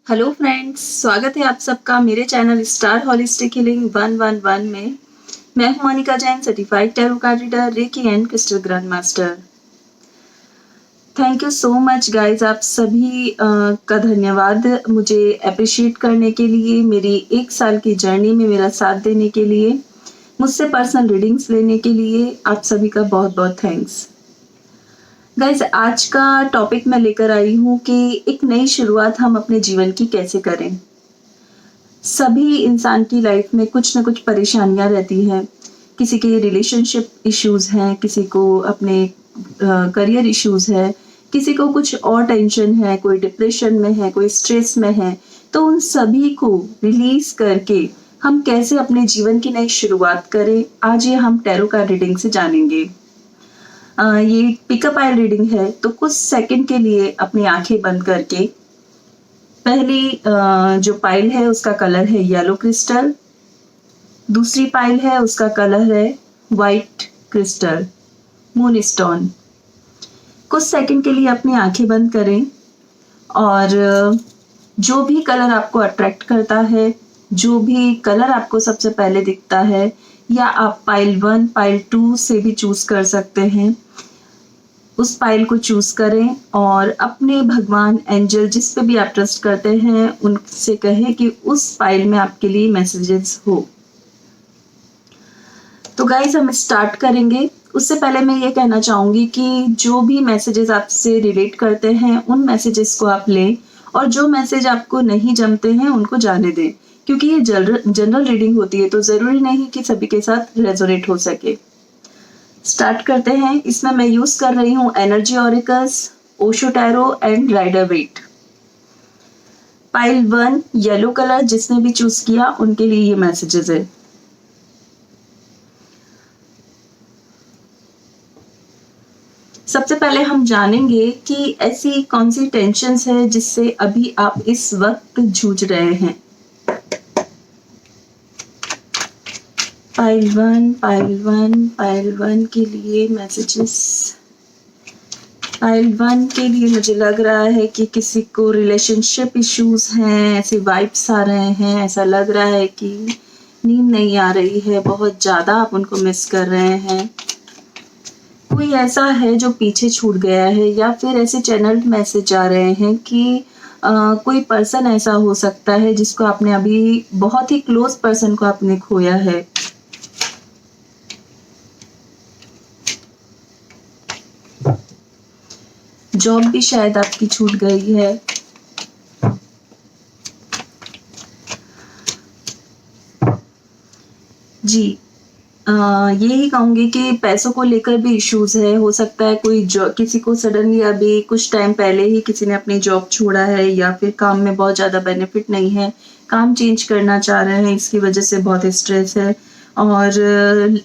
Hello friends, स्वागत है आप सबका मेरे चैनल स्टार होलिस्टिक हीलिंग 111 में। मैं हूं Monica Jain, certified tarot card reader, reiki and crystal grand master. Thank you so much guys, आप सभी का धन्यवाद मुझे अप्रिशिएट करने के लिए, मेरी 1 साल की जर्नी में मेरा साथ देने के लिए, मुझसे पर्सनल रीडिंग्स लेने के लिए आप सभी का बहुत बहुत थैंक्स। गाइज, आज का टॉपिक मैं लेकर आई हूँ कि एक नई शुरुआत हम अपने जीवन की कैसे करें। सभी इंसान की लाइफ में कुछ ना कुछ परेशानियां रहती हैं। किसी के रिलेशनशिप इश्यूज हैं, किसी को अपने करियर इश्यूज है, किसी को कुछ और टेंशन है, कोई डिप्रेशन में है, कोई स्ट्रेस में है। तो उन सभी को रिलीज करके हम कैसे अपने जीवन की नई शुरुआत करें, आज ये हम टैरो कार्ड रीडिंग से जानेंगे। ये पिकअप आइल रीडिंग है, तो कुछ सेकंड के लिए अपनी आंखें बंद करके पहली जो पाइल है उसका कलर है येलो क्रिस्टल, दूसरी पाइल है उसका कलर है वाइट क्रिस्टल मून स्टोन। कुछ सेकंड के लिए अपनी आंखें बंद करें और जो भी कलर आपको अट्रैक्ट करता है, जो भी कलर आपको सबसे पहले दिखता है, या आप पाइल 1 पाइल 2 से भी चूज कर सकते हैं, उस पाइल को चूज करें और अपने भगवान, एंजल, जिस पे भी आप ट्रस्ट करते हैं उनसे कहें कि उस पाइल में आपके लिए मैसेजेस हो। तो गाइज, हम स्टार्ट करेंगे। उससे पहले मैं ये कहना चाहूंगी कि जो भी मैसेजेस आपसे रिलेट करते हैं उन मैसेजेस को आप लें, और जो मैसेज आपको नहीं जमते हैं उनको जाने दें, क्योंकि ये जनरल रीडिंग होती है, तो जरूरी नहीं कि सभी के साथ रेजोनेट हो सके। स्टार्ट करते हैं। इसमें मैं यूज कर रही हूँ energy oracles, Osho tarot and rider wait. Pile 1 yellow colour, जिसने भी चूज किया उनके लिए ये मैसेजेस है। सबसे पहले हम जानेंगे कि ऐसी कौन सी टेंशन्स है जिससे अभी आप इस वक्त जूझ रहे हैं। पाइल 1 के लिए मैसेजेस। पाइल 1 के लिए मुझे लग रहा है कि किसी को रिलेशनशिप इश्यूज हैं, ऐसे वाइब्स आ रहे हैं, ऐसा लग रहा है कि नींद नहीं आ रही है, बहुत ज़्यादा आप उनको मिस कर रहे हैं। कोई ऐसा है जो पीछे छूट गया है, या फिर ऐसे चैनल्ड मैसेज आ रहे हैं कि कोई पर्सन ऐसा हो सकता है जिसको आपने अभी, बहुत ही क्लोज पर्सन को आपने खोया है। जॉब भी शायद आपकी छूट गई है। जी, यही कहूंगी कि पैसों को लेकर भी इश्यूज है। हो सकता है कोई किसी को सडनली अभी कुछ टाइम पहले ही किसी ने अपनी जॉब छोड़ा है, या फिर काम में बहुत ज़्यादा बेनिफिट नहीं है, काम चेंज करना चाह रहे हैं, इसकी वजह से बहुत स्ट्रेस है, और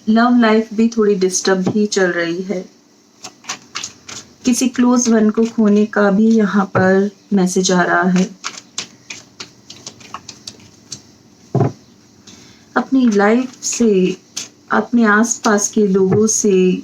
लव लाइफ भी थोड़ी डिस्टर्ब ही चल रही है। किसी क्लोज वन को खोने का भी यहाँ पर मैसेज आ रहा है। अपनी लाइफ से, अपने आसपास के लोगों से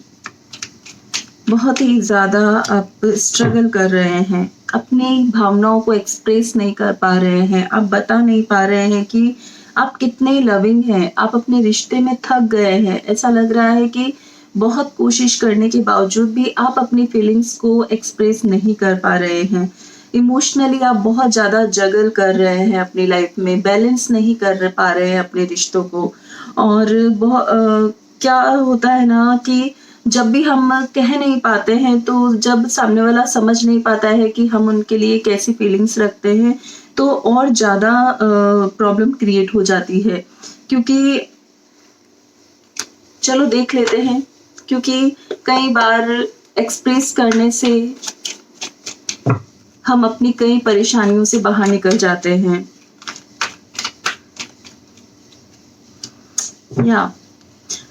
बहुत ही ज़्यादा आप स्ट्रगल कर रहे हैं, अपनी भावनाओं को एक्सप्रेस नहीं कर पा रहे हैं, आप बता नहीं पा रहे हैं कि आप कितने लविंग हैं, आप अपने रिश्ते में थक गए हैं। ऐसा लग रहा है कि बहुत कोशिश करने के बावजूद भी आप अपनी फीलिंग्स को एक्सप्रेस नहीं कर पा रहे हैं। इमोशनली आप बहुत ज़्यादा जगल कर रहे हैं अपनी लाइफ में, बैलेंस नहीं कर पा रहे हैं अपने रिश्तों को। और क्या होता है ना कि जब भी हम कह नहीं पाते हैं, तो जब सामने वाला समझ नहीं पाता है कि हम उनके लिए कैसी फीलिंग्स रखते हैं, तो और ज़्यादा प्रॉब्लम क्रिएट हो जाती है। क्योंकि चलो देख लेते हैं, क्योंकि कई बार एक्सप्रेस करने से हम अपनी कई परेशानियों से बाहर निकल जाते हैं। या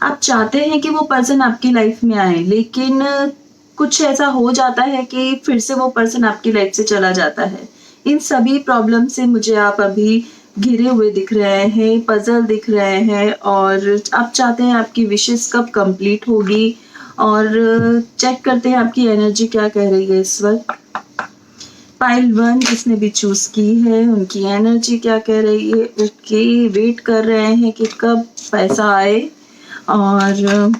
आप चाहते हैं कि वो पर्सन आपकी लाइफ में आए, लेकिन कुछ ऐसा हो जाता है कि फिर से वो पर्सन आपकी लाइफ से चला जाता है। इन सभी प्रॉब्लम से मुझे आप अभी घिरे हुए दिख रहे हैं, पजल दिख रहे हैं, और आप चाहते हैं आपकी विशेस कब कंप्लीट होगी। और चेक करते हैं आपकी एनर्जी क्या कह रही है इस वक्त। पाइल 1 जिसने भी चूज की है, उनकी एनर्जी क्या कह रही है? ओके, वेट कर रहे हैं कि कब पैसा आए, और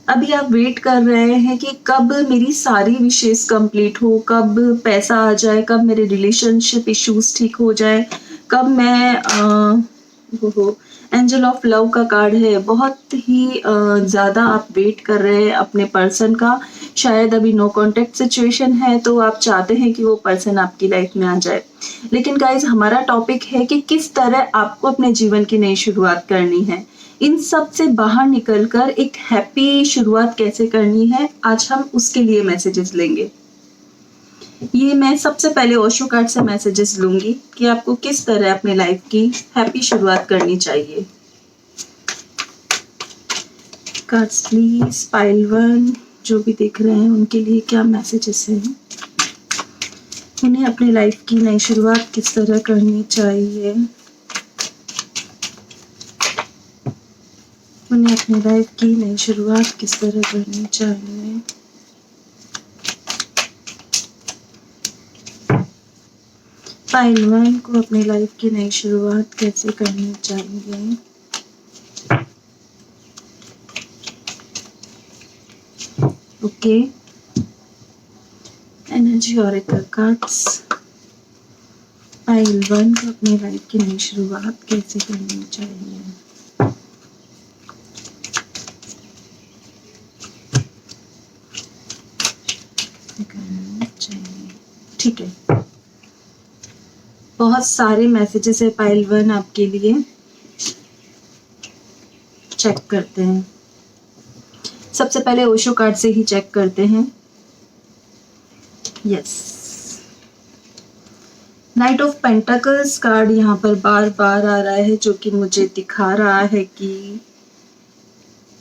अभी आप वेट कर रहे हैं कि कब मेरी सारी विशेष कंप्लीट हो, कब पैसा आ जाए, कब मेरे रिलेशनशिप इश्यूज ठीक हो जाए, कब मैं वो एंजल ऑफ लव का कार्ड है, बहुत ही ज़्यादा आप वेट कर रहे हैं अपने पर्सन का। शायद अभी नो कॉन्टेक्ट सिचुएशन है, तो आप चाहते हैं कि वो पर्सन आपकी लाइफ में आ जाए। लेकिन गाइज, हमारा टॉपिक है कि किस तरह आपको अपने जीवन की नई शुरुआत करनी है, इन सब से बाहर निकलकर एक हैप्पी शुरुआत कैसे करनी है, आज हम उसके लिए मैसेजेस लेंगे। ये मैं सबसे पहले ओशो कार्ड से मैसेजेस लूंगी कि आपको किस तरह अपने लाइफ की हैप्पी शुरुआत करनी चाहिए। कार्ड्स प्लीज, पाइल 1 जो भी देख रहे हैं उनके लिए क्या मैसेजेस हैं, उन्हें अपनी लाइफ की नई शुरुआत किस तरह करनी चाहिए, उन्हें अपनी लाइफ की नई शुरुआत किस तरह करनी चाहिए। पाइल 1 को अपनी लाइफ की नई शुरुआत कैसे करनी चाहिए। Okay, energy oracle cards, pile 1 को अपनी लाइफ की नई शुरुआत कैसे करनी चाहिए। ठीक है, बहुत सारे मैसेजेस है पाइल 1 आपके लिए, चेक करते हैं। सबसे पहले ओशो कार्ड से ही चेक करते हैं। Yes, night of pentacles card यहाँ पर बार बार आ रहा है, जो कि मुझे दिखा रहा है कि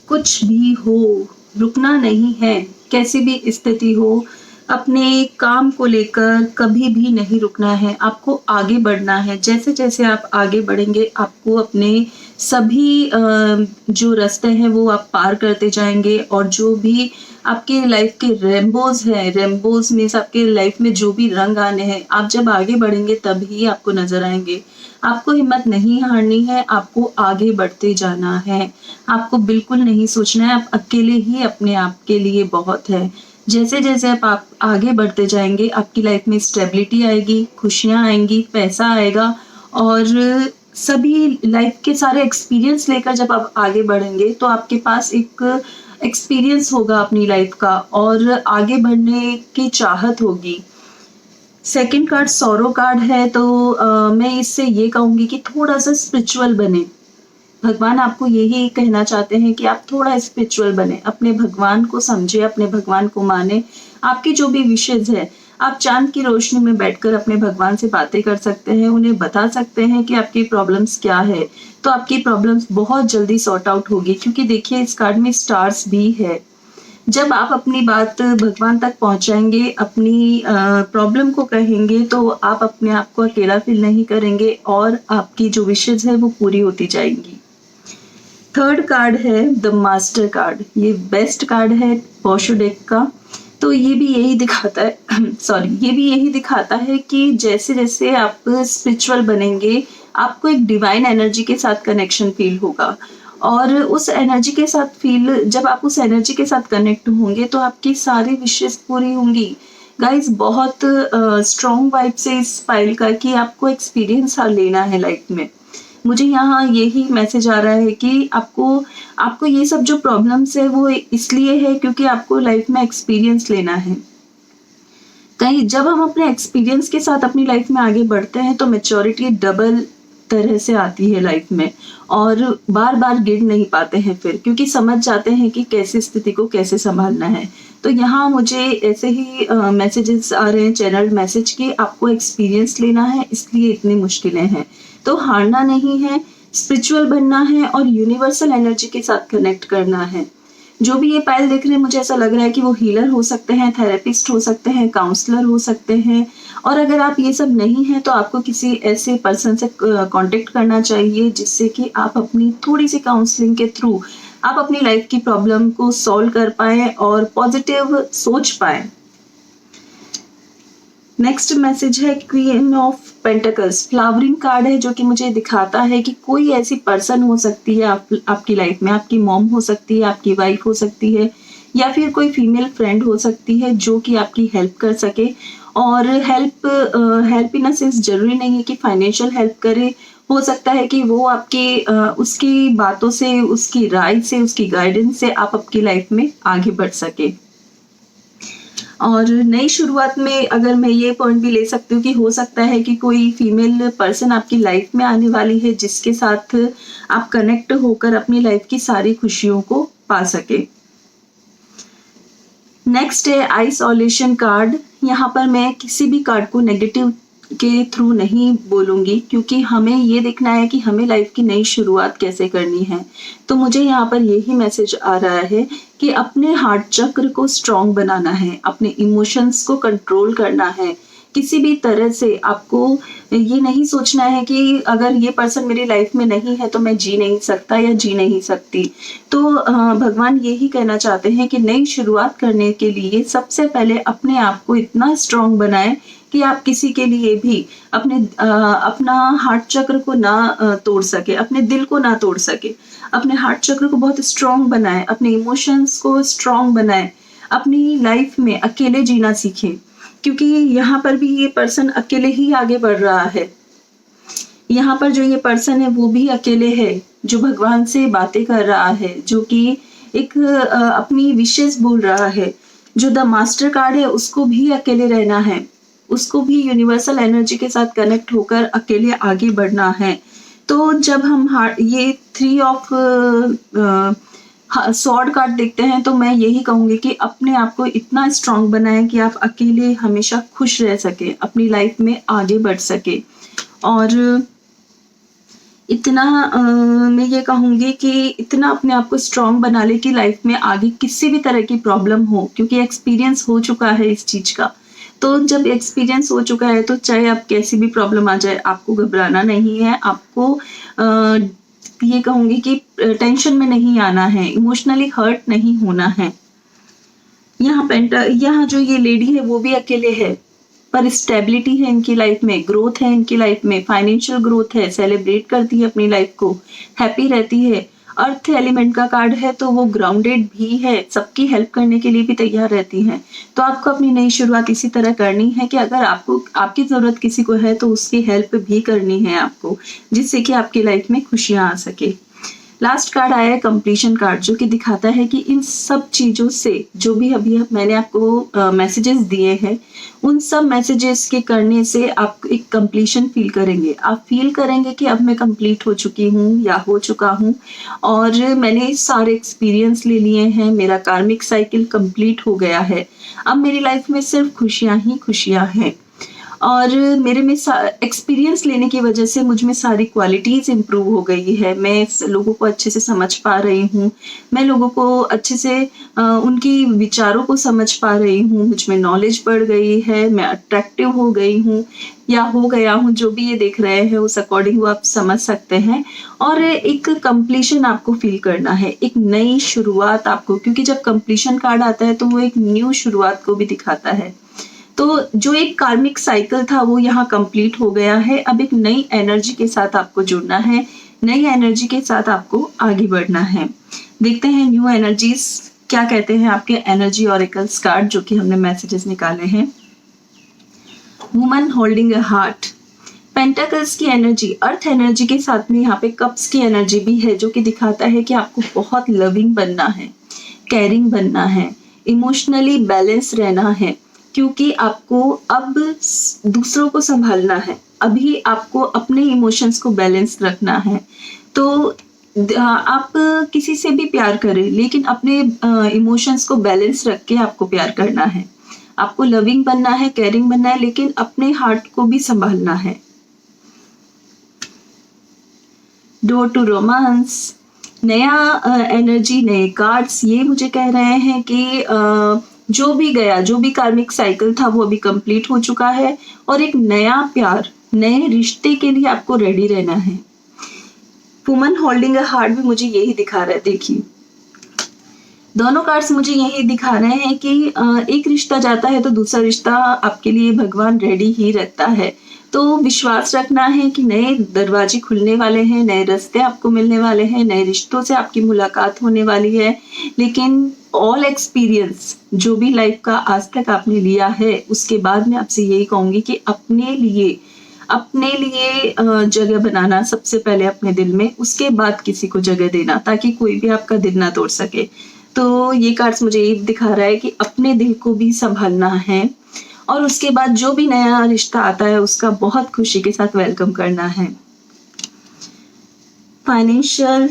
कुछ भी हो, रुकना नहीं है। कैसी भी स्थिति हो, अपने काम को लेकर कभी भी नहीं रुकना है, आपको आगे बढ़ना है। जैसे जैसे आप आगे बढ़ेंगे, आपको अपने सभी जो रास्ते हैं वो आप पार करते जाएंगे, और जो भी आपके लाइफ के रेम्बोज हैं, रेम्बोज मीन्स आपके लाइफ में जो भी रंग आने हैं, आप जब आगे बढ़ेंगे तभी आपको नजर आएंगे। आपको हिम्मत नहीं हारनी है, आपको आगे बढ़ते जाना है, आपको बिल्कुल नहीं सोचना है आप अकेले ही अपने आप के लिए बहुत है। जैसे जैसे आप आगे बढ़ते जाएंगे, आपकी लाइफ में स्टेबिलिटी आएगी, खुशियां आएंगी, पैसा आएगा, और सभी लाइफ के सारे एक्सपीरियंस लेकर जब आप आगे बढ़ेंगे तो आपके पास एक एक्सपीरियंस होगा अपनी लाइफ का, और आगे बढ़ने की चाहत होगी। सेकंड कार्ड सौरो कार्ड है, तो मैं इससे ये कहूंगी कि थोड़ा सा स्पिरिचुअल बने। भगवान आपको यही कहना चाहते हैं कि आप थोड़ा स्पिरिचुअल बने, अपने भगवान को समझे, अपने भगवान को माने। आपकी जो भी विशेष है, आप चांद की रोशनी में बैठकर अपने भगवान से बातें कर सकते हैं, उन्हें बता सकते हैं कि आपकी प्रॉब्लम्स क्या है, तो आपकी प्रॉब्लम्स बहुत जल्दी सॉर्ट आउट होगी। क्योंकि देखिए, इस कार्ड में स्टार्स भी है। जब आप अपनी बात भगवान तक पहुंचाएंगे, अपनी प्रॉब्लम को कहेंगे, तो आप अपने आप को अकेला फील नहीं करेंगे, और आपकी जो विशेष है वो पूरी होती जाएंगी। थर्ड कार्ड है द मास्टर कार्ड, ये बेस्ट कार्ड है ओशो डेक का। तो ये भी यही दिखाता है ये भी यही दिखाता है कि जैसे जैसे आप स्पिरिचुअल बनेंगे, आपको एक डिवाइन एनर्जी के साथ कनेक्शन फील होगा, और उस एनर्जी के साथ जब आप उस एनर्जी के साथ कनेक्ट होंगे तो आपकी सारी विशेष पूरी होंगी। गाइज, बहुत स्ट्रॉन्ग वाइब से इस फाइल का कि आपको एक्सपीरियंस लेना है लाइफ में। मुझे यहाँ यही मैसेज आ रहा है कि आपको ये सब जो प्रॉब्लम्स है वो इसलिए है क्योंकि आपको लाइफ में एक्सपीरियंस लेना है। कहीं जब हम अपने एक्सपीरियंस के साथ अपनी लाइफ में आगे बढ़ते हैं तो मैच्योरिटी डबल तरह से आती है लाइफ में, और बार बार गिर नहीं पाते हैं फिर, क्योंकि समझ जाते हैं कि कैसे स्थिति को कैसे संभालना है। तो यहाँ मुझे ऐसे ही मैसेजेस आ रहे हैं, चैनल मैसेज कि आपको एक्सपीरियंस लेना है, इसलिए इतनी मुश्किलें हैं। तो हारना नहीं है, स्पिरिचुअल बनना है, और यूनिवर्सल एनर्जी के साथ कनेक्ट करना है। जो भी ये पायल देख रहे हैं, मुझे ऐसा लग रहा है कि वो हीलर हो सकते हैं, थेरेपिस्ट हो सकते हैं, काउंसलर हो सकते हैं, और अगर आप ये सब नहीं हैं तो आपको किसी ऐसे पर्सन से कांटेक्ट करना चाहिए जिससे कि आप अपनी थोड़ी सी काउंसलिंग के थ्रू आप अपनी लाइफ की प्रॉब्लम को सॉल्व कर पाए और पॉजिटिव सोच पाए। नेक्स्ट मैसेज है queen of pentacles, flowering card है जो कि मुझे दिखाता है कि कोई ऐसी पर्सन हो सकती है आपकी लाइफ में, आपकी मॉम हो सकती है, आपकी वाइफ हो सकती है, या फिर कोई फीमेल फ्रेंड हो सकती है जो कि आपकी हेल्प कर सके। और हेल्प इन अ सेंस जरूरी नहीं है कि फाइनेंशियल हेल्प करे, हो सकता है कि वो आपके उसकी बातों से, उसकी राय से, उसकी गाइडेंस से आप आपकी लाइफ में आगे बढ़ सके। और नई शुरुआत में अगर मैं ये पॉइंट भी ले सकती हूँ कि हो सकता है कि कोई फीमेल पर्सन आपकी लाइफ में आने वाली है जिसके साथ आप कनेक्ट होकर अपनी लाइफ की सारी खुशियों को पा सके। नेक्स्ट है आइसोलेशन कार्ड। यहाँ पर मैं किसी भी कार्ड को नेगेटिव के थ्रू नहीं बोलूंगी क्योंकि हमें ये देखना है कि हमें लाइफ की नई शुरुआत कैसे करनी है। तो मुझे यहाँ पर यही मैसेज आ रहा है कि अपने हार्ट चक्र को स्ट्रॉन्ग बनाना है, अपने इमोशंस को कंट्रोल करना है। किसी भी तरह से आपको ये नहीं सोचना है कि अगर ये पर्सन मेरी लाइफ में नहीं है तो मैं जी नहीं सकता या जी नहीं सकती। तो भगवान यही कहना चाहते हैं कि नई शुरुआत करने के लिए सबसे पहले अपने आप को इतना स्ट्रॉन्ग बनाएं कि आप किसी के लिए भी अपना हार्ट चक्र को ना तोड़ सके, अपने दिल को ना तोड़ सके। अपने हार्ट चक्र को बहुत स्ट्रॉन्ग बनाएं, अपने इमोशंस को स्ट्रॉन्ग बनाएं, अपनी लाइफ में अकेले जीना सीखें क्योंकि यहाँ पर भी ये पर्सन अकेले ही आगे बढ़ रहा है। यहाँ पर जो ये पर्सन है वो भी अकेले है, जो भगवान से बातें कर रहा है, जो कि एक अपनी विशेष बोल रहा है। जो द मास्टर कार्ड है उसको भी अकेले रहना है, उसको भी यूनिवर्सल एनर्जी के साथ कनेक्ट होकर अकेले आगे बढ़ना है। तो जब हम ये 3 ऑफ स्वॉर्ड कार्ड देखते हैं तो मैं यही कहूंगी कि अपने आप को इतना स्ट्रांग बनाएं कि आप अकेले हमेशा खुश रह सके, अपनी लाइफ में आगे बढ़ सके। और इतना मैं ये कहूंगी कि इतना अपने आप को स्ट्रांग बना ले कि लाइफ में आगे किसी भी तरह की प्रॉब्लम हो, क्योंकि एक्सपीरियंस हो चुका है इस चीज का। तो जब एक्सपीरियंस हो चुका है तो चाहे आप कैसी भी प्रॉब्लम आ जाए आपको घबराना नहीं है, आपको ये कहूंगी कि टेंशन में नहीं आना है, इमोशनली हर्ट नहीं होना है। यहाँ जो ये लेडी है वो भी अकेले है पर स्टेबिलिटी है इनकी लाइफ में, ग्रोथ है इनकी लाइफ में, फाइनेंशियल ग्रोथ है, सेलिब्रेट करती है अपनी लाइफ को, हैप्पी रहती है। अर्थ एलिमेंट का कार्ड है तो वो ग्राउंडेड भी है, सबकी हेल्प करने के लिए भी तैयार रहती है। तो आपको अपनी नई शुरुआत इसी तरह करनी है कि अगर आपको आपकी जरूरत किसी को है तो उसकी हेल्प भी करनी है आपको, जिससे कि आपकी लाइफ में खुशियां आ सके। लास्ट कार्ड आया है कंप्लीशन कार्ड, जो कि दिखाता है कि इन सब चीजों से जो भी अभी मैंने आपको मैसेजेस दिए हैं उन सब मैसेजेस के करने से आप एक कंप्लीशन फील करेंगे। आप फील करेंगे कि अब मैं कंप्लीट हो चुकी हूँ या हो चुका हूँ और मैंने सारे एक्सपीरियंस ले लिए हैं, मेरा कार्मिक साइकिल कंप्लीट हो गया है, अब मेरी लाइफ में सिर्फ खुशियां ही खुशियां हैं। और मेरे में एक्सपीरियंस लेने की वजह से मुझ में सारी क्वालिटीज इंप्रूव हो गई है। मैं लोगों को अच्छे से समझ पा रही हूँ, मैं लोगों को अच्छे से उनकी विचारों को समझ पा रही हूँ, मुझ में नॉलेज बढ़ गई है, मैं अट्रैक्टिव हो गई हूँ या हो गया हूँ, जो भी ये देख रहे हैं उस अकॉर्डिंग वो आप समझ सकते हैं। और एक कंप्लीशन आपको फील करना है, एक नई शुरुआत आपको, क्योंकि जब कंप्लीशन कार्ड आता है तो वो एक न्यू शुरुआत को भी दिखाता है। तो जो एक कार्मिक साइकिल था वो यहाँ कंप्लीट हो गया है, अब एक नई एनर्जी के साथ आपको जुड़ना है, नई एनर्जी के साथ आपको आगे बढ़ना है। देखते हैं न्यू एनर्जीज क्या कहते हैं आपके एनर्जी ऑरेकल्स कार्ड जो कि हमने मैसेजेस निकाले हैं। Woman holding a heart, pentacles की एनर्जी, अर्थ एनर्जी के साथ में यहाँ पे कप्स की एनर्जी भी है जो कि दिखाता है कि आपको बहुत लविंग बनना है, केयरिंग बनना है, इमोशनली बैलेंस रहना है, क्योंकि आपको अब दूसरों को संभालना है, अभी आपको अपने इमोशंस को बैलेंस रखना है। तो आप किसी से भी प्यार करें लेकिन अपने इमोशंस को बैलेंस रख के आपको प्यार करना है, आपको लविंग बनना है, केयरिंग बनना है, लेकिन अपने हार्ट को भी संभालना है। डोर टू रोमांस, नया एनर्जी, नए कार्ड्स ये मुझे कह रहे हैं कि जो भी गया, जो भी कार्मिक साइकिल था वो अभी कंप्लीट हो चुका है और एक नया प्यार, नए रिश्ते के लिए आपको रेडी रहना है। वुमन होल्डिंग अ हार्ट भी मुझे यही दिखा रहा है। देखिए दोनों कार्ड्स मुझे यही दिखा रहे हैं कि एक रिश्ता जाता है तो दूसरा रिश्ता आपके लिए भगवान रेडी ही रखता है। तो विश्वास रखना है कि नए दरवाजे खुलने वाले हैं, नए रास्ते आपको मिलने वाले हैं, नए रिश्तों से आपकी मुलाकात होने वाली है। लेकिन ऑल एक्सपीरियंस जो भी लाइफ का आज तक आपने लिया है, उसके बाद मैं आपसे यही कहूँगी कि अपने लिए जगह बनाना सबसे पहले अपने दिल में, उसके बाद किसी को जगह देना, ताकि कोई भी आपका दिल ना तोड़ सके। तो ये कार्ड्स मुझे ये दिखा रहा है कि अपने दिल को भी संभालना है और उसके बाद जो भी नया रिश्ता आता है उसका बहुत खुशी के साथ वेलकम करना है। फाइनेंशियल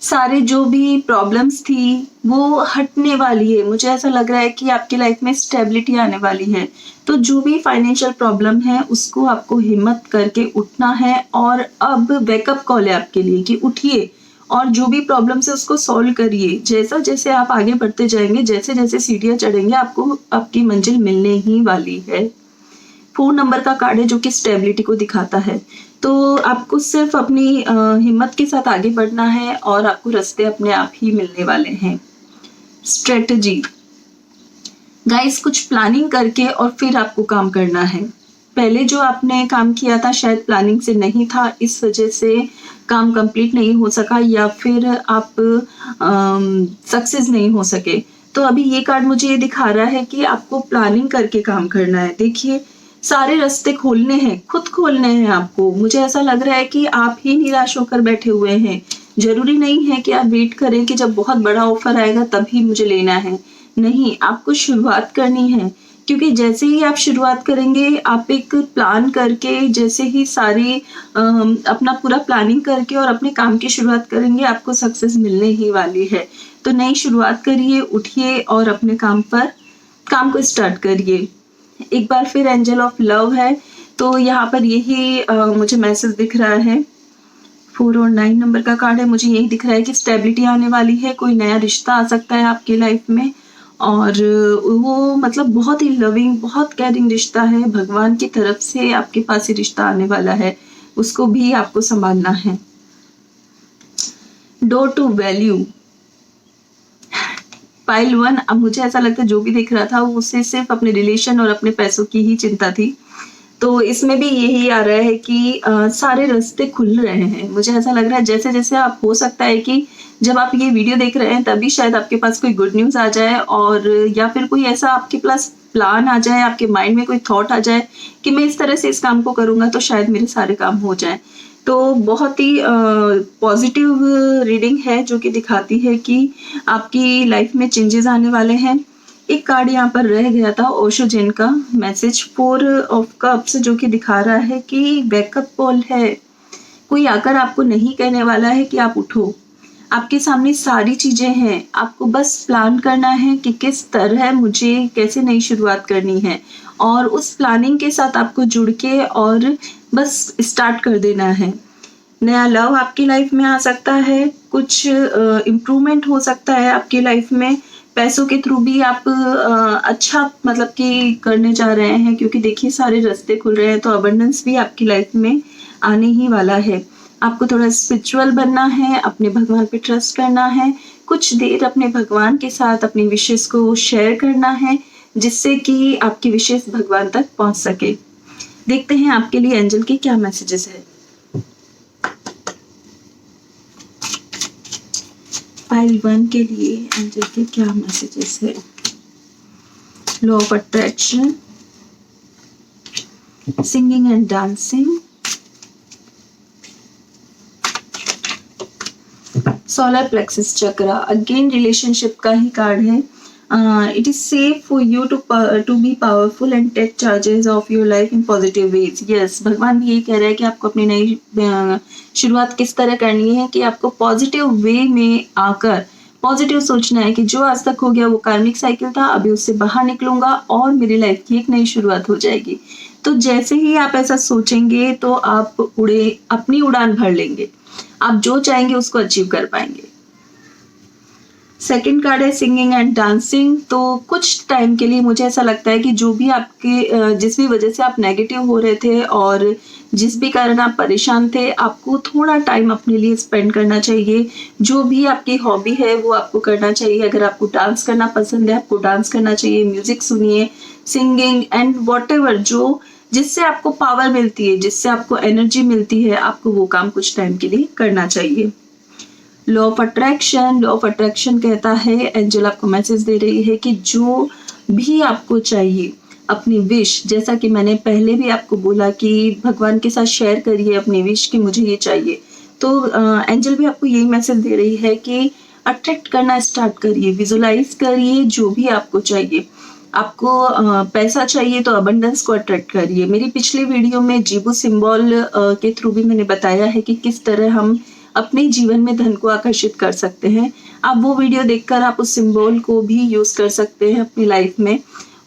सारे जो भी प्रॉब्लम्स थी वो हटने वाली है। मुझे ऐसा लग रहा है कि आपकी लाइफ में स्टेबिलिटी आने वाली है। तो जो भी फाइनेंशियल प्रॉब्लम है उसको आपको हिम्मत करके उठना है और अब वेकअप कॉल है आपके लिए कि उठिए और जो भी प्रॉब्लम है उसको सॉल्व करिए। जैसा जैसे आप आगे बढ़ते जाएंगे, जैसे जैसे सीढ़ियां चढ़ेंगे, आपको आपकी मंजिल मिलने ही वाली है। 4 नंबर का कार्ड है जो कि स्टेबिलिटी को दिखाता है। तो आपको सिर्फ अपनी हिम्मत के साथ आगे बढ़ना है और आपको रास्ते अपने आप ही मिलने वाले हैं। स्ट्रेटजी गाइस, कुछ प्लानिंग करके और फिर आपको काम करना है। पहले जो आपने काम किया था शायद प्लानिंग से नहीं था, इस वजह से काम कंप्लीट नहीं हो सका या फिर आप सक्सेस नहीं हो सके। तो अभी ये कार्ड मुझे ये दिखा रहा है कि आपको प्लानिंग करके काम करना है। देखिए, सारे रास्ते खोलने हैं, खुद खोलने हैं आपको। मुझे ऐसा लग रहा है कि आप ही निराश होकर बैठे हुए हैं। जरूरी नहीं है कि आप वेट करें कि जब बहुत बड़ा ऑफर आएगा तभी मुझे लेना है। नहीं, आपको शुरुआत करनी है, क्योंकि जैसे ही आप शुरुआत करेंगे, आप एक प्लान करके, जैसे ही सारी अपना पूरा प्लानिंग करके और अपने काम की शुरुआत करेंगे, आपको सक्सेस मिलने ही वाली है। तो नई शुरुआत करिए, उठिए और अपने काम को स्टार्ट करिए। एक बार फिर एंजल ऑफ लव है, तो यहाँ पर यही मुझे मैसेज दिख रहा है। 4 और 9 नंबर का कार्ड है, मुझे यही दिख रहा है कि स्टेबिलिटी आने वाली है, कोई नया रिश्ता आ सकता है आपकी लाइफ में और वो मतलब बहुत ही लविंग, बहुत केयरिंग रिश्ता है। भगवान की तरफ से आपके पास ये रिश्ता आने वाला है, उसको भी आपको संभालना है। डोर टू वैल्यू पाइल 1, अब मुझे ऐसा लगता है जो भी दिख रहा था वो उसे सिर्फ अपने रिलेशन और अपने पैसों की ही चिंता थी। तो इसमें भी यही आ रहा है कि सारे रास्ते खुल रहे हैं। मुझे ऐसा लग रहा है जैसे जैसे आप, हो सकता है कि जब आप ये वीडियो देख रहे हैं तभी शायद आपके पास कोई गुड न्यूज़ आ जाए और या फिर कोई ऐसा आपके पास प्लान आ जाए, आपके माइंड में कोई थॉट आ जाए कि मैं इस तरह से इस काम को करूँगा तो शायद मेरे सारे काम हो जाए। तो बहुत ही पॉजिटिव रीडिंग है जो कि दिखाती है कि आपकी लाइफ में चेंजेस आने वाले हैं। एक कार्ड यहाँ पर रह गया था ओशो जिन का मैसेज 4 ऑफ कप्स, जो कि दिखा रहा है कि बैकअप कॉल है। कोई आकर आपको नहीं कहने वाला है कि आप उठो, आपके सामने सारी चीजें हैं, आपको बस प्लान करना है कि किस तरह मुझे कैसे नई शुरुआत करनी है और उस प्लानिंग के साथ आपको जुड़ के और बस स्टार्ट कर देना है। नया लव आपकी लाइफ में आ सकता है, कुछ इम्प्रूवमेंट हो सकता है आपकी लाइफ में। पैसों के थ्रू भी आप अच्छा मतलब कि करने जा रहे हैं, क्योंकि देखिए सारे रास्ते खुल रहे हैं, तो अबंडेंस भी आपकी लाइफ में आने ही वाला है। आपको थोड़ा स्पिरिचुअल बनना है, अपने भगवान पे ट्रस्ट करना है, कुछ देर अपने भगवान के साथ अपनी विशेष को शेयर करना है, जिससे कि आपकी विशेष भगवान तक पहुंच सके। देखते हैं आपके लिए एंजल के क्या मैसेजेस है। पाइल 1 के लिए एंजल के क्या मैसेजेस है। Law of attraction, singing and dancing, solar plexus chakra, again relationship का ही कार्ड है। It is safe for you to be powerful and take charges of your life in positive ways. Yes, भगवान भी यही कह रहा है कि आपको अपनी नई शुरुआत किस तरह करनी है कि आपको पॉजिटिव वे में आकर पॉजिटिव सोचना है कि जो आज तक हो गया वो कार्मिक साइकिल था, अभी उससे बाहर निकलूंगा और मेरी लाइफ की एक नई शुरुआत हो जाएगी। तो जैसे ही आप ऐसा सोचेंगे तो आप अपनी उड़ान भर लेंगे, आप जो चाहेंगे उसको अचीव कर पाएंगे। सेकंड कार्ड है सिंगिंग एंड डांसिंग। तो कुछ टाइम के लिए मुझे ऐसा लगता है कि जो भी आपके जिस भी वजह से आप नेगेटिव हो रहे थे और जिस भी कारण आप परेशान थे, आपको थोड़ा टाइम अपने लिए स्पेंड करना चाहिए। जो भी आपकी हॉबी है वो आपको करना चाहिए। अगर आपको डांस करना पसंद है, आपको डांस करना चाहिए, म्यूजिक सुनिए, सिंगिंग एंड वॉटएवर जो जिससे आपको पावर मिलती है, जिससे आपको एनर्जी मिलती है, आपको वो काम कुछ टाइम के लिए करना चाहिए। लॉ ऑफ अट्रैक्शन कहता है, एंजल आपको मैसेज दे रही है कि जो भी आपको चाहिए, अपनी विश, जैसा कि मैंने पहले भी आपको बोला कि भगवान के साथ शेयर करिए अपनी विश कि मुझे ये चाहिए। तो एंजल भी आपको यही मैसेज दे रही है कि अट्रैक्ट करना स्टार्ट करिए, विजुलाइज करिए जो भी आपको चाहिए। आपको पैसा चाहिए तो अबंडेंस को अट्रैक्ट करिए। मेरी पिछली वीडियो में जीबू सिंबल के थ्रू भी मैंने बताया है कि किस तरह हम अपने जीवन में धन को आकर्षित कर सकते हैं। आप वो वीडियो देखकर आप उस सिंबल को भी यूज कर सकते हैं अपनी लाइफ में।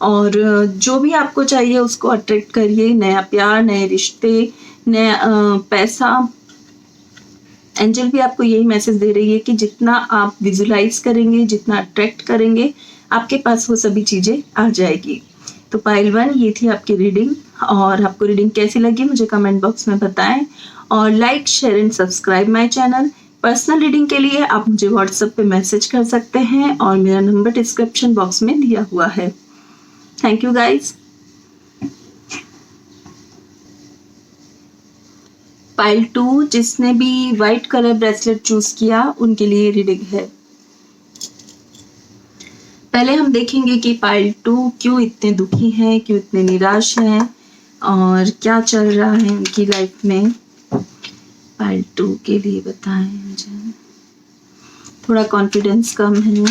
और जो भी आपको चाहिए उसको अट्रैक्ट करिए, नया प्यार, नए रिश्ते, नया पैसा। एंजल भी आपको यही मैसेज दे रही है कि जितना आप विजुलाइज करेंगे, जितना अट्रैक्ट करेंगे, आपके पास वो सभी चीजें आ जाएगी। तो पाइल 1 ये थी आपकी रीडिंग, और आपको रीडिंग कैसी लगी मुझे कमेंट बॉक्स में बताएं, और like, share and subscribe my channel. Personal reading के लिए आप मुझे व्हाट्सएप पे मैसेज कर सकते हैं और मेरा नंबर डिस्क्रिप्शन बॉक्स में दिया हुआ है। Thank you guys. पाइल 2 जिसने भी व्हाइट कलर ब्रेसलेट चूज किया उनके लिए रीडिंग है। पहले हम देखेंगे कि पाइल 2 क्यों इतने दुखी हैं, क्यों इतने निराश हैं और क्या चल रहा है उनकी लाइफ में। पाइल 2 के लिए बताएं मुझे। थोड़ा कॉन्फिडेंस कम है,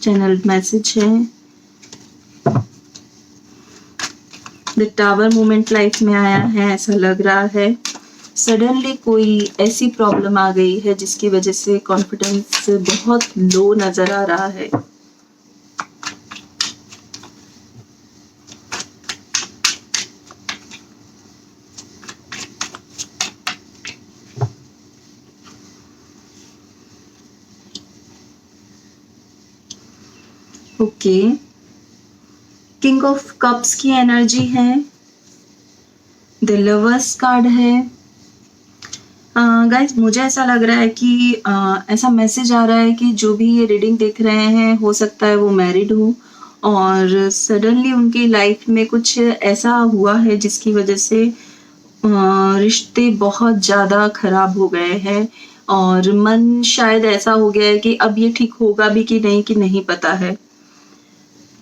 चैनल मैसेज है। द टावर मोमेंट लाइफ में आया है, ऐसा लग रहा है सडनली कोई ऐसी प्रॉब्लम आ गई है जिसकी वजह से कॉन्फिडेंस बहुत लो नजर आ रहा है। ओके, किंग ऑफ कप्स की एनर्जी है, द लवर्स कार्ड है। गाइज मुझे ऐसा लग रहा है कि ऐसा मैसेज आ रहा है कि जो भी ये रीडिंग देख रहे हैं हो सकता है वो मैरिड हो और सडनली उनकी लाइफ में कुछ ऐसा हुआ है जिसकी वजह से रिश्ते बहुत ज़्यादा खराब हो गए हैं और मन शायद ऐसा हो गया है कि अब ये ठीक होगा भी कि नहीं पता है।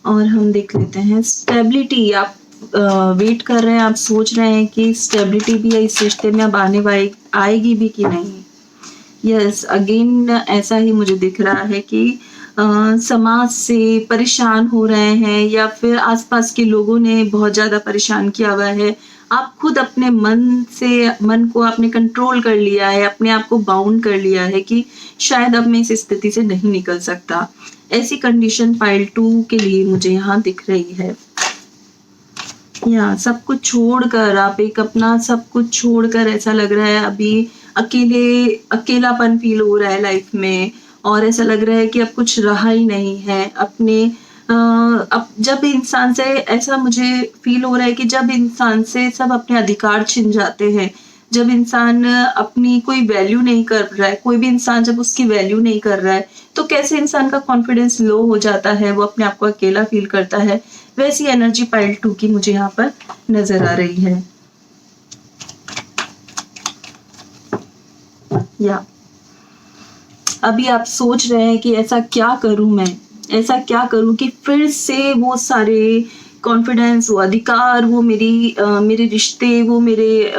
और हम देख लेते हैं स्टेबिलिटी। आप वेट कर रहे हैं, आप सोच रहे हैं कि स्टेबिलिटी भी इस रिश्ते में अब आएगी भी कि नहीं। यस, अगेन ऐसा ही मुझे दिख रहा है कि समाज से परेशान हो रहे हैं या फिर आसपास के लोगों ने बहुत ज़्यादा परेशान किया हुआ है। आप खुद अपने मन को आपने कंट्रोल कर लिया है, अपने आप को बाउंड कर लिया है कि शायद अब मैं इस स्थिति से नहीं निकल सकता। ऐसी कंडीशन पाइल 2 के लिए मुझे यहाँ दिख रही है। या सब कुछ छोड़कर आप एक अपना सब कुछ छोड़कर ऐसा लग रहा है अभी अकेलापन फील हो रहा है लाइफ में और ऐसा लग रहा है कि अब कुछ रहा ही नहीं है अपने अब जब इंसान से ऐसा मुझे फील हो रहा है कि जब इंसान से सब अपने अधिकार छिन जाते हैं, जब इंसान अपनी कोई वैल्यू नहीं कर रहा है, कोई भी इंसान जब उसकी वैल्यू नहीं कर रहा है तो कैसे इंसान का कॉन्फिडेंस लो हो जाता है, वो अपने आप को अकेला फील करता है। वैसी एनर्जी पाइल 2 की मुझे यहाँ पर नजर आ रही है। या अभी आप सोच रहे हैं कि ऐसा क्या करूं मैं, ऐसा क्या करूं कि फिर से वो सारे कॉन्फिडेंस, वो अधिकार, वो मेरे रिश्ते, वो मेरे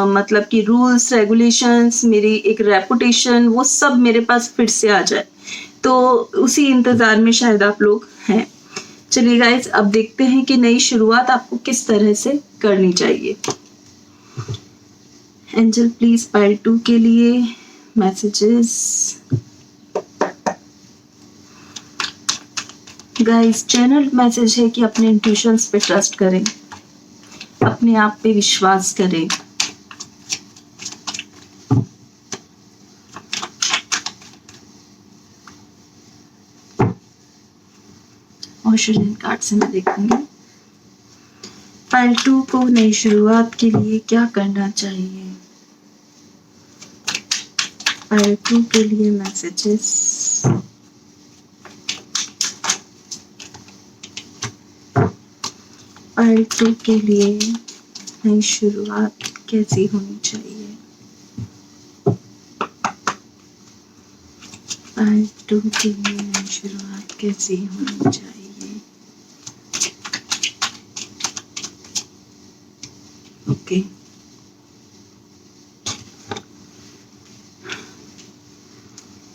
मतलब कि रूल्स रेगुलेशंस, मेरी एक रेपुटेशन, वो सब मेरे पास फिर से आ जाए। तो उसी इंतजार में शायद आप लोग हैं। चलिए गाइस, अब देखते हैं कि नई शुरुआत आपको किस तरह से करनी चाहिए। एंजल प्लीज पाइल 2 के लिए मैसेजेस। गाइस चैनल मैसेज है कि अपने इंट्यूशंस पे ट्रस्ट करें, अपने आप पे विश्वास करें। ओशन कार्ड से मैं देखूंगी पाइल 2 को नई शुरुआत के लिए क्या करना चाहिए। पाइल 2 के लिए मैसेजेस। पाइल 2 के लिए नई शुरुआत कैसी होनी चाहिए। पाइल 2 के लिए नई शुरुआत कैसी होनी चाहिए। ओके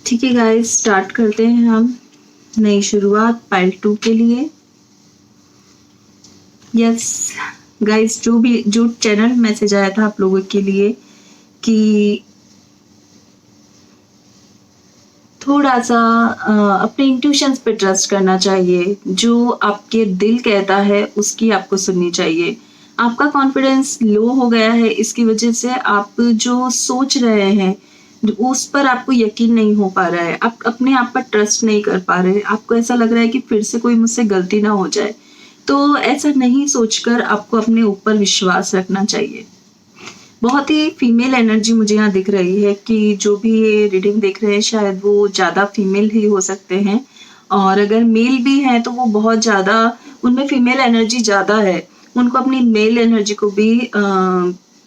ठीक है गाइस, स्टार्ट करते हैं हम नई शुरुआत पाइल 2 के लिए। यस गाइस, जो चैनल मैसेज आया था आप लोगों के लिए कि थोड़ा सा अपने इंट्यूशंस पे ट्रस्ट करना चाहिए। जो आपके दिल कहता है उसकी आपको सुननी चाहिए। आपका कॉन्फिडेंस लो हो गया है, इसकी वजह से आप जो सोच रहे हैं उस पर आपको यकीन नहीं हो पा रहा है। आप अपने आप पर ट्रस्ट नहीं कर पा रहे। आपको ऐसा लग रहा है कि फिर से कोई मुझसे गलती ना हो जाए। तो ऐसा नहीं सोचकर आपको अपने ऊपर विश्वास रखना चाहिए। बहुत ही फीमेल एनर्जी मुझे यहाँ दिख रही है कि जो भी ये रीडिंग देख रहे हैं शायद वो ज़्यादा फीमेल ही हो सकते हैं, और अगर मेल भी हैं तो वो बहुत ज़्यादा, उनमें फीमेल एनर्जी ज़्यादा है। उनको अपनी मेल एनर्जी को भी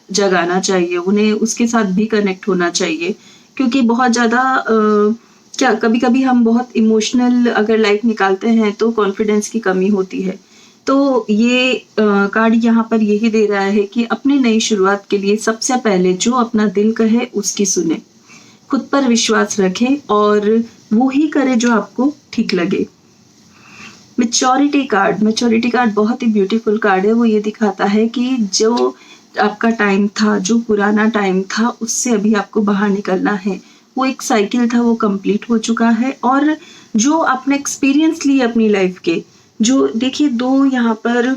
जगाना चाहिए, उन्हें उसके साथ भी कनेक्ट होना चाहिए, क्योंकि बहुत ज़्यादा क्या कभी कभी हम बहुत इमोशनल अगर लाइफ निकालते हैं तो कॉन्फिडेंस की कमी होती है। तो ये कार्ड यहाँ पर यही दे रहा है कि अपनी नई शुरुआत के लिए सबसे पहले जो अपना दिल कहे उसकी सुने, खुद पर विश्वास रखें और वो ही करे जो आपको ठीक लगे। मैच्योरिटी कार्ड बहुत ही ब्यूटीफुल कार्ड है। वो ये दिखाता है कि जो आपका टाइम था, जो पुराना टाइम था, उससे अभी आपको बाहर निकलना है। वो एक साइकिल था, वो कंप्लीट हो चुका है। और जो आपने एक्सपीरियंस लिए अपनी लाइफ के, जो देखिए दो यहाँ पर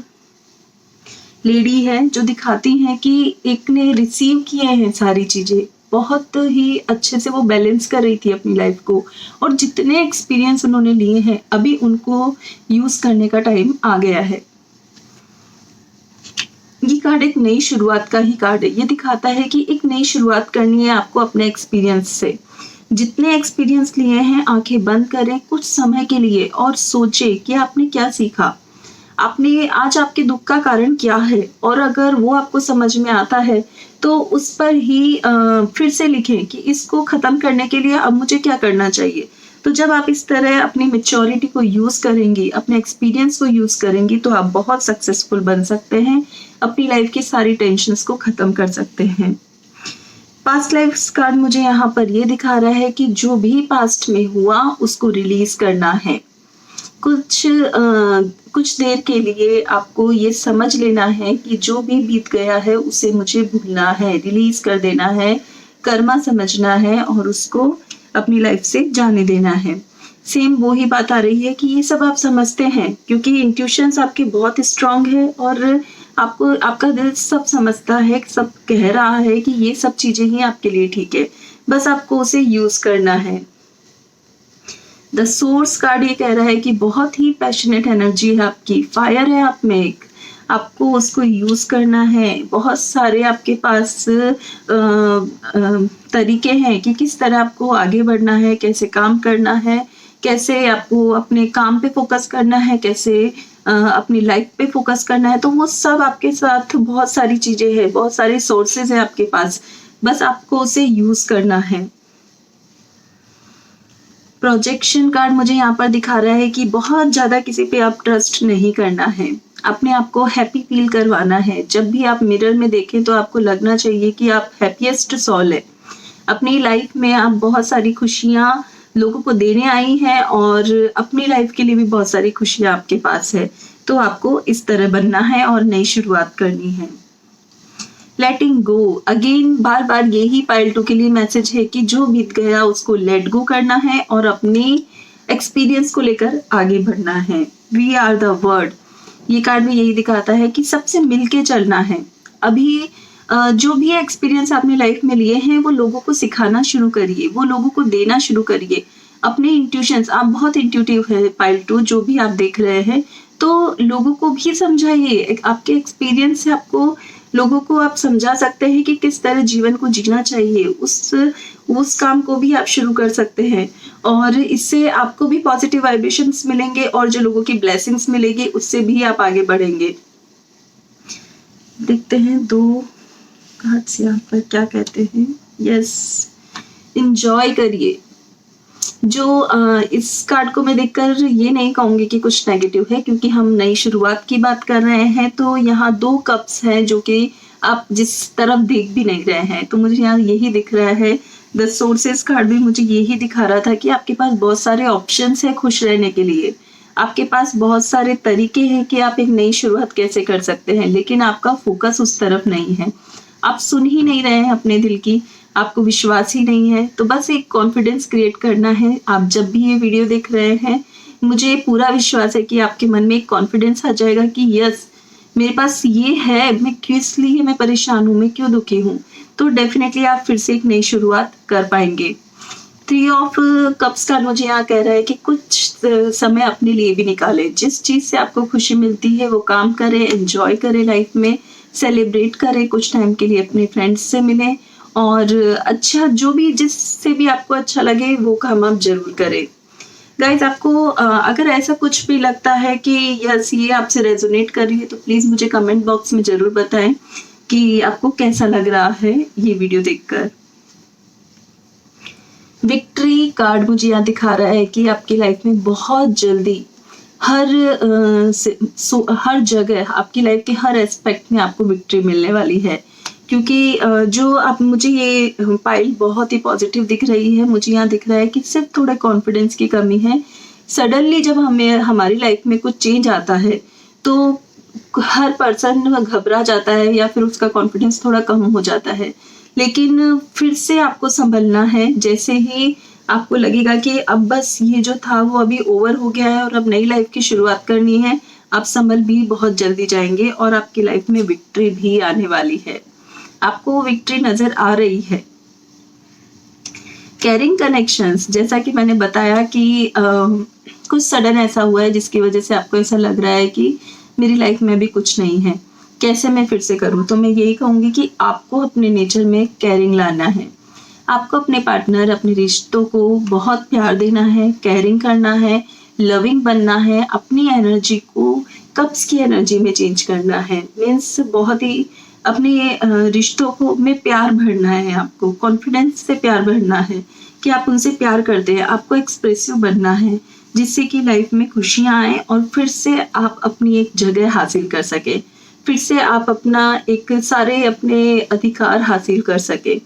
लेडी हैं जो दिखाती हैं कि एक ने रिसीव किए हैं सारी चीजें, बहुत ही अच्छे से वो बैलेंस कर रही थी अपनी लाइफ को, और जितने एक्सपीरियंस उन्होंने लिए हैं अभी उनको यूज करने का टाइम आ गया है। ये कार्ड एक नई शुरुआत का ही कार्ड है। ये दिखाता है कि एक नई शुरुआत करनी है आपको अपने एक्सपीरियंस से। जितने एक्सपीरियंस लिए हैं आंखें बंद करें कुछ समय के लिए और सोचें कि आपने क्या सीखा, आपने आज आपके दुख का कारण क्या है, और अगर वो आपको समझ में आता है तो उस पर ही फिर से लिखें कि इसको खत्म करने के लिए अब मुझे क्या करना चाहिए। तो जब आप इस तरह अपनी मैच्योरिटी को यूज करेंगी, अपने एक्सपीरियंस को यूज करेंगी, तो आप बहुत सक्सेसफुल बन सकते हैं, अपनी लाइफ की सारी टेंशन्स को खत्म कर सकते हैं। पास्ट लाइफ कार्ड मुझे यहाँ पर ये दिखा रहा है कि जो भी पास्ट में हुआ उसको रिलीज करना है। कुछ देर के लिए आपको ये समझ लेना है कि जो भी बीत गया है उसे मुझे भूलना है, रिलीज कर देना है, कर्मा समझना है और उसको अपनी लाइफ से जाने देना है। सेम वो ही बात आ रही है कि ये सब आप समझते हैं, क्योंकि इंट्यूशंस आपके बहुत स्ट्रांग है और आपको आपका दिल सब समझता है, सब कह रहा है कि ये सब चीजें ही आपके लिए ठीक है, बस आपको उसे यूज करना है। द सोर्स कार्ड ये कह रहा है कि बहुत ही पैशनेट एनर्जी है आपकी, फायर है आप में एक, आपको उसको यूज करना है। बहुत सारे आपके पास तरीके हैं कि किस तरह आपको आगे बढ़ना है, कैसे काम करना है, कैसे आपको अपने काम पे फोकस करना है, कैसे अपनी लाइफ पे फोकस करना है। तो वो सब आपके साथ बहुत सारी चीजें हैं, बहुत सारे सोर्सेज हैं आपके पास, बस आपको उसे यूज करना है। प्रोजेक्शन कार्ड मुझे यहाँ पर दिखा रहा है कि बहुत ज्यादा किसी पे आप ट्रस्ट नहीं करना है, अपने आप को हैप्पी फील करवाना है। जब भी आप मिरर में देखें तो आपको लगना चाहिए कि आप हैप्पीएस्ट सोल है। अपनी लाइफ में आप बहुत सारी खुशियां लोगों को देने आई हैं और अपनी लाइफ के लिए भी बहुत सारी खुशियां आपके पास है। तो आपको इस तरह बनना है और नई शुरुआत करनी है। लेटिंग गो, अगेन बार बार यही पाइल 2 के लिए मैसेज है कि जो बीत गया उसको लेट गो करना है और अपनी एक्सपीरियंस को लेकर आगे बढ़ना है। वी आर द वर्ड, ये कार्ड भी यही दिखाता है कि सबसे मिलके चलना है। अभी जो भी एक्सपीरियंस आपने लाइफ में लिए हैं वो लोगों को सिखाना शुरू करिए, वो लोगों को देना शुरू करिए। अपने इंट्यूशंस, आप बहुत इंट्यूटिव है पाइल 2, जो भी आप देख रहे हैं, तो लोगों को भी समझाइए। आपके एक्सपीरियंस से आपको लोगों को आप समझा सकते हैं कि किस तरह जीवन को जीना चाहिए, उस काम को भी आप शुरू कर सकते हैं और इससे आपको भी पॉजिटिव वाइब्रेशंस मिलेंगे और जो लोगों की ब्लेसिंग्स मिलेगी उससे भी आप आगे बढ़ेंगे। देखते हैं 2 कार्ड्स यहाँ पर क्या कहते हैं। यस, एंजॉय करिए। जो इस कार्ड को मैं देखकर ये नहीं कहूंगी कि कुछ नेगेटिव है, क्योंकि हम नई शुरुआत की बात कर रहे हैं। तो यहाँ 2 कप्स हैं जो कि आप जिस तरफ देख भी नहीं रहे हैं, तो मुझे यहाँ यही दिख रहा है। द सोर्सेस कार्ड भी मुझे यही दिखा रहा था कि आपके पास बहुत सारे ऑप्शंस हैं खुश रहने के लिए, आपके पास बहुत सारे तरीके हैं कि आप एक नई शुरुआत कैसे कर सकते हैं, लेकिन आपका फोकस उस तरफ नहीं है। आप सुन ही नहीं रहे हैं अपने दिल की, आपको विश्वास ही नहीं है। तो बस एक कॉन्फिडेंस क्रिएट करना है। आप जब भी ये वीडियो देख रहे हैं, मुझे पूरा विश्वास है कि आपके मन में एक कॉन्फिडेंस आ जाएगा कि यस, मेरे पास ये है, मैं किस लिए मैं परेशान हूँ, मैं क्यों दुखी हूँ। तो डेफिनेटली आप फिर से एक नई शुरुआत कर पाएंगे। 3 ऑफ कप्स का मुझे यहाँ कह रहा है कि कुछ समय अपने लिए भी निकालें। जिस चीज़ से आपको खुशी मिलती है वो काम करें, एंजॉय करें, लाइफ में सेलिब्रेट करें, कुछ टाइम के लिए अपने फ्रेंड्स से मिलें और अच्छा जो भी जिससे भी आपको अच्छा लगे वो काम आप जरूर करें। गाइज, आपको अगर ऐसा कुछ भी लगता है कि यस ये आपसे रेजोनेट कर रही है, तो प्लीज़ मुझे कमेंट बॉक्स में ज़रूर बताएं कि आपको कैसा लग रहा है ये वीडियो देखकर। विक्ट्री कार्ड मुझे यहाँ दिखा रहा है कि आपकी लाइफ में बहुत जल्दी हर जगह, आपकी लाइफ के हर एस्पेक्ट में आपको विक्ट्री मिलने वाली है। क्योंकि जो आप मुझे ये पाइल बहुत ही पॉजिटिव दिख रही है। मुझे यहाँ दिख रहा है कि सिर्फ थोड़ा कॉन्फिडेंस की कमी है। सडनली जब हमारी लाइफ में कुछ चेंज आता है तो हर पर्सन घबरा जाता है या फिर उसका कॉन्फिडेंस थोड़ा कम हो जाता है, लेकिन फिर से आपको संभलना है। जैसे ही आपको लगेगा कि अब बस ये जो था वो अभी ओवर हो गया है और अब नई लाइफ की शुरुआत करनी है, आप संभल भी बहुत जल्दी जाएंगे और आपकी लाइफ में विक्ट्री भी आने वाली है। आपको विक्ट्री नजर आ रही है। कैरिंग कनेक्शंस, जैसा कि मैंने बताया कि कुछ सडन ऐसा हुआ है जिसकी वजह से आपको ऐसा लग रहा है कि मेरी लाइफ में भी कुछ नहीं है, कैसे मैं फिर से करूं। तो मैं यही कहूंगी कि आपको अपने नेचर में केयरिंग लाना है। आपको अपने पार्टनर, अपने रिश्तों को बहुत प्यार देना है, केयरिंग करना है, लविंग बनना है, अपनी एनर्जी को कप्स की एनर्जी में चेंज करना है। मीन्स बहुत ही अपने रिश्तों को में प्यार भरना है, आपको कॉन्फिडेंस से प्यार भरना है कि आप उनसे प्यार करते हैं। आपको एक्सप्रेसिव बनना है जिससे कि लाइफ में खुशियां आए और फिर से आप अपनी एक जगह हासिल कर सके, फिर से आप अपना एक सारे अपने अधिकार हासिल कर सके।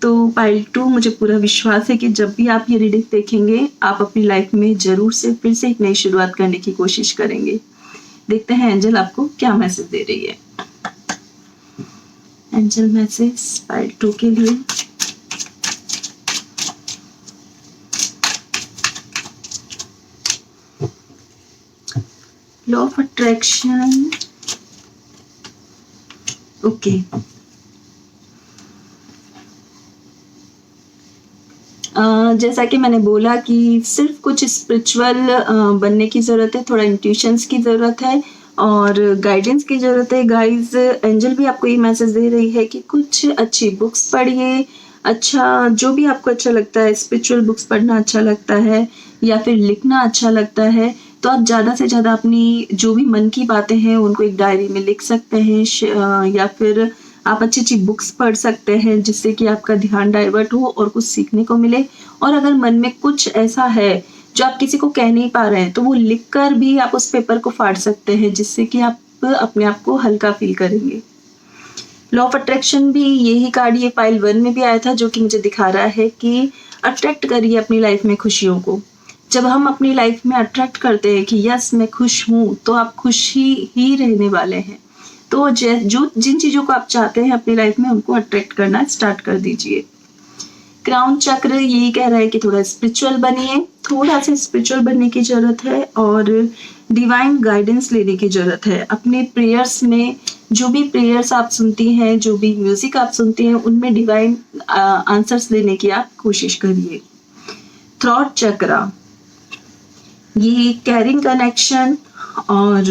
तो पाइल 2, मुझे पूरा विश्वास है कि जब भी आप ये रीडिंग देखेंगे आप अपनी लाइफ में जरूर से फिर से एक नई शुरुआत करने की कोशिश करेंगे। देखते हैं एंजल आपको क्या मैसेज दे रही है। एंजल मैसेज पाइल 2 के लिए। Law of attraction, okay. जैसा कि मैंने बोला कि सिर्फ कुछ स्पिरिचुअल बनने की ज़रूरत है, थोड़ा इंट्यूशंस की ज़रूरत है और गाइडेंस की ज़रूरत है। गाइज, एंजल भी आपको ये मैसेज दे रही है कि कुछ अच्छी बुक्स पढ़िए। अच्छा, जो भी आपको अच्छा लगता है, स्पिरिचुअल बुक्स पढ़ना अच्छा लगता है या फिर लिखना अच्छा लगता है, तो आप ज़्यादा से ज़्यादा अपनी जो भी मन की बातें हैं उनको एक डायरी में लिख सकते हैं या फिर आप अच्छी अच्छी बुक्स पढ़ सकते हैं जिससे कि आपका ध्यान डाइवर्ट हो और कुछ सीखने को मिले। और अगर मन में कुछ ऐसा है जो आप किसी को कह नहीं पा रहे हैं तो वो लिखकर भी आप उस पेपर को फाड़ सकते हैं, जिससे कि आप अपने आप को हल्का फील करेंगे। लॉ ऑफ अट्रैक्शन भी यही कार्ड ये पाइल 1 में भी आया था, जो कि मुझे दिखा रहा है कि अट्रैक्ट करिए अपनी लाइफ में खुशियों को। जब हम अपनी लाइफ में अट्रैक्ट करते हैं कि यस मैं खुश हूँ, तो आप खुश ही रहने वाले हैं। तो जिन चीज़ों को आप चाहते हैं अपनी लाइफ में उनको अट्रैक्ट करना स्टार्ट कर दीजिए। क्राउन चक्र यही कह रहा है कि थोड़ा स्पिरिचुअल बनिए, थोड़ा सा स्पिरिचुअल बनने की ज़रूरत है और डिवाइन गाइडेंस लेने की ज़रूरत है। अपने प्रेयर्स में जो भी प्रेयर्स आप सुनती हैं, जो भी म्यूज़िक आप सुनती हैं, उनमें डिवाइन आंसर्स लेने की आप कोशिश करिए। थ्रॉट चक्रा, ये कैरिंग कनेक्शन और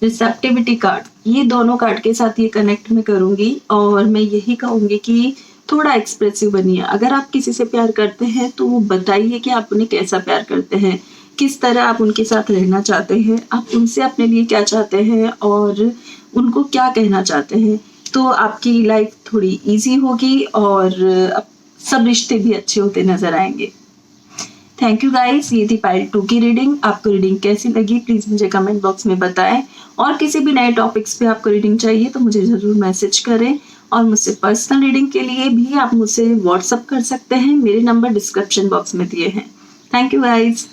रिसेप्टिविटी कार्ड, ये दोनों कार्ड के साथ ये कनेक्ट मैं करूंगी और मैं यही कहूंगी कि थोड़ा एक्सप्रेसिव बनिए। अगर आप किसी से प्यार करते हैं तो बताइए कि आप उन्हें कैसा प्यार करते हैं, किस तरह आप उनके साथ रहना चाहते हैं, आप उनसे अपने लिए क्या चाहते हैं और उनको क्या कहना चाहते हैं। तो आपकी लाइफ थोड़ी इजी होगी और सब रिश्ते भी अच्छे होते नजर आएंगे। थैंक यू गाइस, ये थी पाइल 2 की रीडिंग। आपको रीडिंग कैसी लगी प्लीज मुझे कमेंट बॉक्स में बताएं और किसी भी नए टॉपिक्स पे आपको रीडिंग चाहिए तो मुझे जरूर मैसेज करें और मुझसे पर्सनल रीडिंग के लिए भी आप मुझसे व्हाट्सअप कर सकते हैं। मेरे नंबर डिस्क्रिप्शन बॉक्स में दिए हैं। Thank you guys.